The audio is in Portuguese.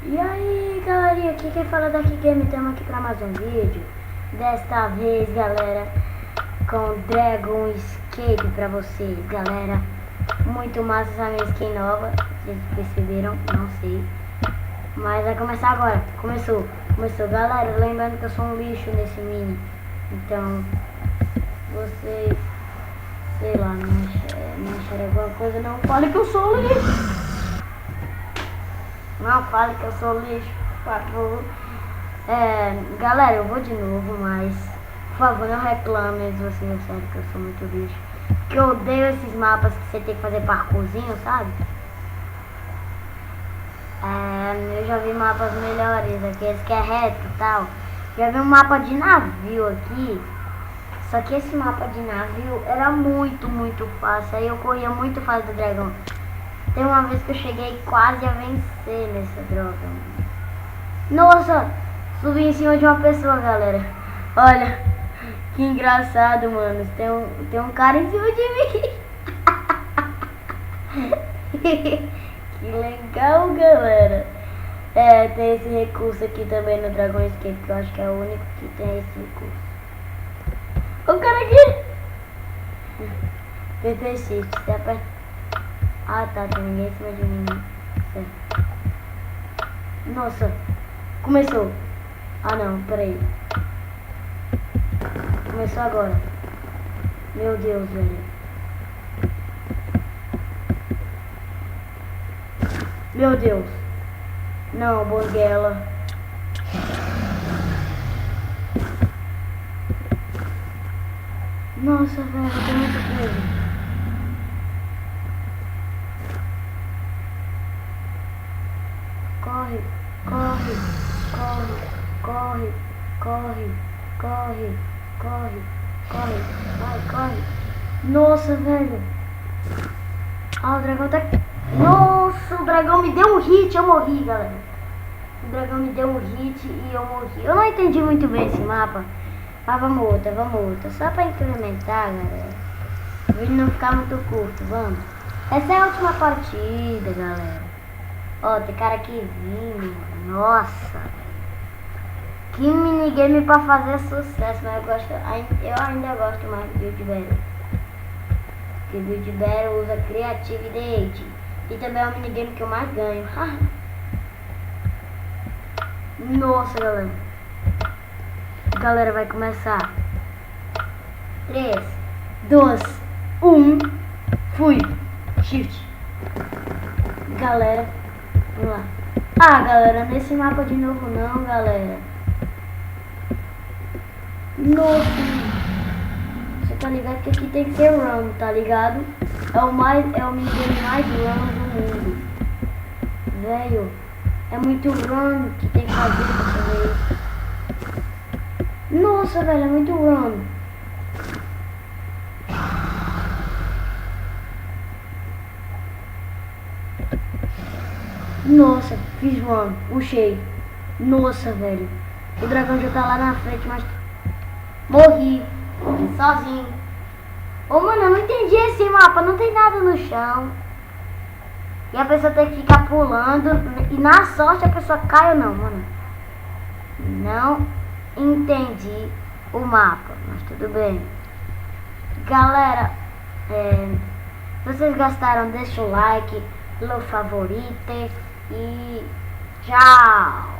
E aí galerinha, aqui quem fala daqui Game, estamos aqui para mais um vídeo. Desta vez galera, com Dragon Escape para vocês galera. Muito massa essa minha skin nova, vocês perceberam? Não sei. Mas vai começar agora, começou galera, lembrando que eu sou um lixo nesse mini. Então, vocês, sei lá, me acharem alguma coisa, não fale que eu sou lixo. Não fale que eu sou lixo, por favor. Galera, eu vou de novo, mas por favor não reclame se vocês acharem que eu sou muito lixo. Porque eu odeio esses mapas que você tem que fazer parkourzinho, sabe? Eu já vi mapas melhores, aqueles que é reto e tal. Já vi um mapa de navio aqui. Só que esse mapa de navio era muito fácil. Aí eu corria muito fácil do dragão. Tem uma vez que eu cheguei quase a vencer nessa droga. Nossa, subi em cima de uma pessoa, galera. Olha, que engraçado, mano. Tem um cara em cima de mim. Que legal, galera. Tem esse recurso aqui também no Dragon Escape, que eu acho que é o único que tem esse recurso. O cara aqui. PT Shift, você aperta. Ah tá, tem ninguém em cima de mim, né? Certo. Nossa, começou. Ah não, peraí. Começou agora. Meu Deus, velho. Meu Deus. Não, Banguela. Nossa, velho, eu tô muito medo. Corre, corre, corre, corre, corre, corre, corre, corre, vai, corre. Nossa, velho. Ah, o dragão tá... Nossa, o dragão me deu um hit, eu morri, galera. O dragão me deu um hit e eu morri. Eu não entendi muito bem esse mapa. Mas vamos outra. Só pra incrementar, galera. O vídeo não ficar muito curto, vamos. Essa é a última partida, galera. Ó, tem cara aqui vindo, nossa. Que minigame pra fazer sucesso, mas eu ainda gosto mais do Build Battle. Porque o Build Battle usa Creativity. E também é o minigame que eu mais ganho. Nossa, galera. Galera, vai começar. 3, 2, 1. Fui. Shift. Galera. Vamos lá. Ah, galera, nesse mapa de novo não, galera. Nossa. Você tá ligado que aqui tem que ser run, tá ligado? É o minigame mais run do mundo. Velho, é muito run que tem que fazer pra fazer isso. Nossa, velho, é muito run. Nossa, fiz run, puxei. Nossa, velho. O dragão já tá lá na frente, mas... Morri. Sozinho. Ô, mano, eu não entendi esse mapa. Não tem nada no chão. E a pessoa tem que ficar pulando. E na sorte a pessoa cai ou não, mano. Não entendi o mapa, mas tudo bem. Galera, se vocês gostaram, deixa o like, o favorito e tchau.